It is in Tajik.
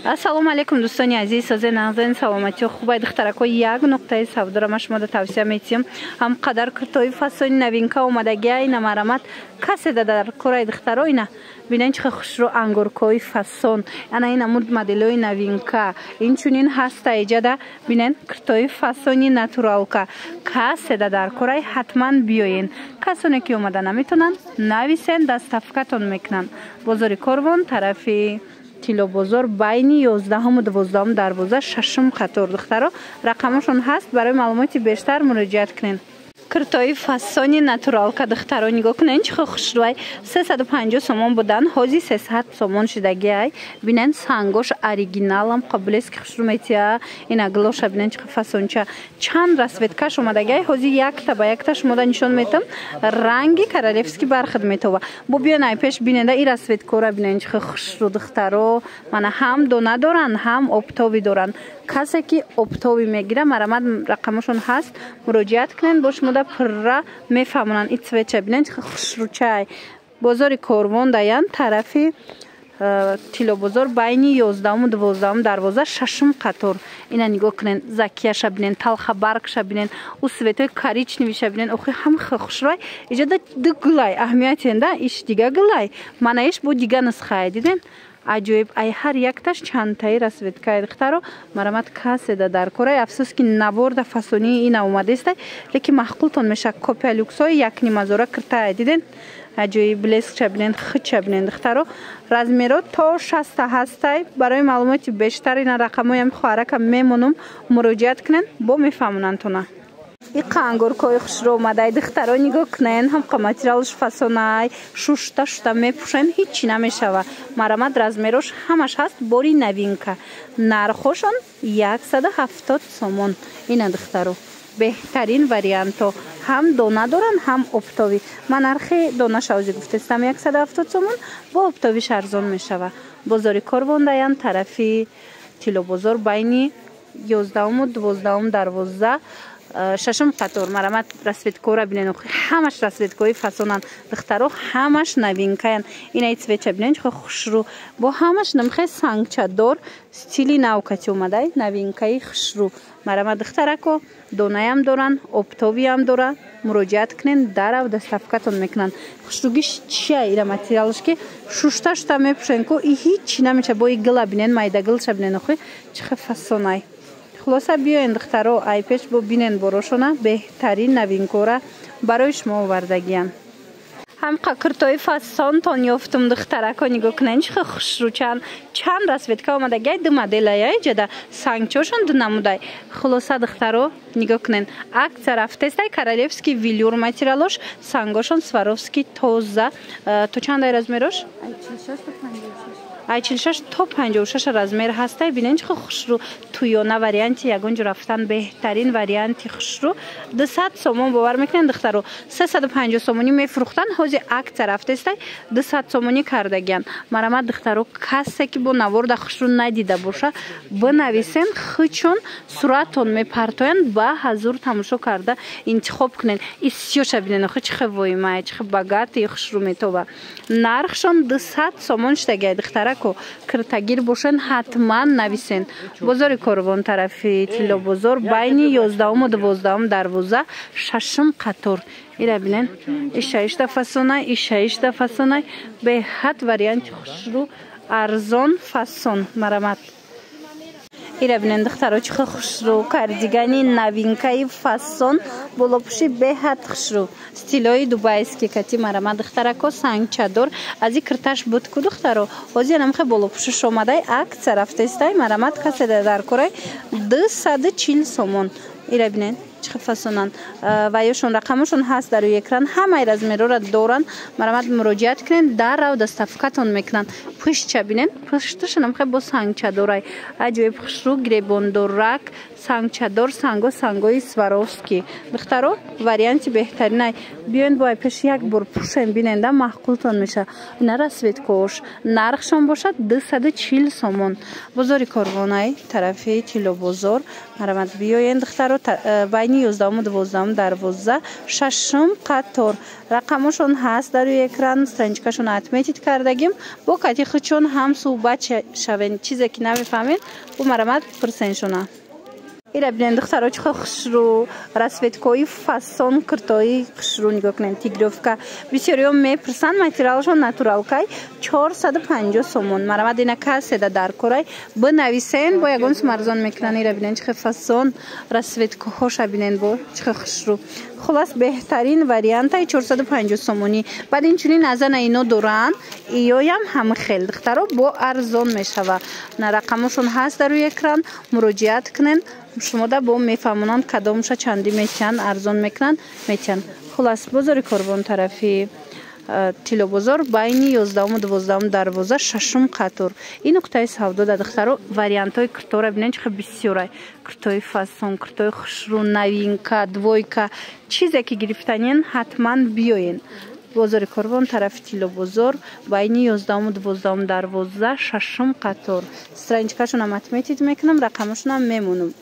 ассалому алейкум дӯстони азиз, созе нағзани саломатиё хубай духтаракҳо, як нуқтаи савдора ма шумода тавсия метиҳам. Ҳам қадар куртои фасони навинка омадагия ина марамат каседа дар кораи духтаро ина бинен чихе хушрӯ ангуркои фасон ана ина муд моделои навинка инчунин ҳаста иҷада бинен куртои фасони натуралка каседа дар кораи ҳатман биёен. Касоне ки омада наметонанд нависен дастафкатон мекунанд. Бозори Корвон тарафи Тило бозор байни 11-ум 12-ум дарвоза 6-ум қатор духтаро рақамашон ҳаст. Барои маълумоти бештар муроҷиат кунед. Куртои фасони натуралка духтаро нигоҳ кунед чихо хушрӯай 350 сомон будан ҳози 300 сомон шидагиай бинен сангош оригиналам қобилест ки хушрӯ метия ина глоша бинен чихо фасонча чанд расветкаш омадагиай ҳози якта ба якта шумода нишон метам ранги королевский бархат метова бо биёнай пеш бинеда и расветкора бинен чихо хушрӯ духтаро мана ҳам дона доранд ҳам обтови доранд. Касе ки обтови мегира марамад рақамашон ҳаст муроҷиат кунед бо шумода пурра мефаҳмонанд и цветча бинен чихо хушрӯчай. Бозори Корвон даян тарафи Тило бозор байни 11-ум 12-ум дарвоза 6-ум қатор ина нигоҳ кунед закияша бинен талха баргша бинен у светои коричневиша бинен охи ҳам хушрӯй иҷода ду гулай аҳамиятенда иш дига гулай мана иш бо дига нусхае диден аҷоиб ай ҳар якташ чандтаи расветкаи духтаро марамат каседа дар кораи афсӯс ки наборда фасонии ина омадестай лекин маҳқултон меша копия люксои якнимазора киртае диден аҷоиб блескша бинен хитша бинен духтаро размеро то 60 ҳастай. Барои маълумоти бештар ина рақамоям хоҳарака мемонум муроҷиат кунед бо мефаҳмонантона. Иқа ангуркои хушрӯ омадай духтаро нигоҳ кунед ҳамқа материалш фасонай шушта мепӯшем ҳичи намешава марамад размерош ҳамаш ҳаст бори навинка нархошон 170 сомон ина духтаро беҳтарин варианто ҳам дона доранд ҳам обтови ма нархи донаша ози гуфтестам 170 сомон бо обтовиш арзон мешава. Бозори Корвон даян тарафи Тило бозор байни 11-ум 12-ум дарвоза 6-ум қатор марамат расветкора бинен ҳамаш расветкои фасонанд духтаро ҳамаш навинкаян ина и цветча бинен чихо хушрӯ бо ҳамаш намхе сангчадор стили навкати омадай навинкаи хушрӯ марамат духтарако донаям доранд обтовиям доранд муроҷиат кунед дарав дастафкатон мекунанд. Хушрӯгиш чия ира материалш ки шушта мепӯшенко и ҳичи намеша бо и гила бинен майда гилша бинен охи чихо фасонай. Хулоса биёен духтаро ай пеш бо бинен борошона беҳтарин навинкора барои шумо овардагиян. ҳамқа куртои фасонтон ёфтум духтарако нигоҳ кунед чихо хушрӯчанд чанд расветка омадагиай ду моделая иҷада сангчошон ду намудай. Хулоса духтаро нигоҳ кунед акция рафтестай королевский велюр материалош сангошон сваровский тоза то чандай размерош ай 46 то 56 размер ҳастай бинен чихо хушрӯ туёна варианти ягон ҷо рафтан беҳтарин варианти хушрӯ 200 сомон бовар мекунед духтаро 350 сомонӣ мефурӯхтанд ҳози акция рафтестай 200 сомонӣ кардагиян марамат духтаро касе ки бо наворда хушрӯ надида боша бинависен хичон суратон мепартоянд ба ҳазур тамошо карда интихоб кунед исёша бинен охи чихо воимай чихо багати хушрӯ метова нархшон 200 сомон шидагиай духтара киртагир бошен ҳатман нависен. Бозори Корвон тарафи Тило бозор байни 11-ум 12-ум дарвоза 6-ум қатор ира бинен ишаишта фасонай ишаишта фасонай беҳад варианти хушрӯ арзон фасон марамат ира бинен духтаро чихо хушрӯ кардигани навинкаи фасон болопӯши беҳад хушрӯ стилои дубайский кати марамат духтарако сангчадор ази кирташ будку духтаро ҳозир намхе болопӯшиш омадай акция рафтестай марамат каседа дар кораи 240 сомон ира бинен чихо фасонанд ва ёшон рақамашон ҳаст дар рӯи экран ҳамаи размерора доранд марамат муроҷиат кунед дарав дастафкатон мекунанд. пӯштча бинен пӯшташа намхе бо сангчадорай аҷоиб хушрӯ гребондорак сангчадор сангои сваровский духтаро варианти беҳтаринай биёен бо ай пеш як бор пӯшем биненда маҳқултон меша ина расветкош нархшон бошад 240 сомон. Бозори Корвонай тарафи Тило бозор марамат биёен духтаро байни байни 11 12 дарвоза шашум қатор. Рақамошон ҳаст дар рӯи экран, страничкашон отметид кардагим. Бо катихичон ҳам суҳбат шавен. Чизе ки намефаҳмед бо марамат пурсеншона. Ира бинен духтаро чихо хушру расветкои фасон киртои хушру нигоҳ кунем. Тигровка бисёриё мепурсанд, материалшон натуралкай 450 сомон. Марамат ина каседа дар корай бинависен, бо ягон сум арзон мекунанд. Ира бинен чихо фасон расветкоҳоша бинен бо чихо хушру. Хулас беҳтарин вариантай 450 сомонӣ. Баъд инчунин азана ино доранд, иёям ҳамихел духтаро бо арзон мешава. На рақамошон ҳаст дар рӯи экран, муроҷиат кунен. Шумода бо мефаҳмонанд кадомша чандӣ метиҳанд, арзон мекунанд, метиҳанд. Хулас бозори Корбон тарафи Тило бозор байни 11 12 дарвоза шашум қатор. Ин нуқтаи савдо да духтаро вариантҳои киртора бинен чихо бисёрай. Киртои фасон, киртои хушру, навинка, двойка, чизе ки гирифтанин ҳатман биёен. Бозори Корбон тарафи Тило бозор байни 11 12 дарвоза шашум қатор. Страничкашонам отметид мекунам, рақамашонам мемонам.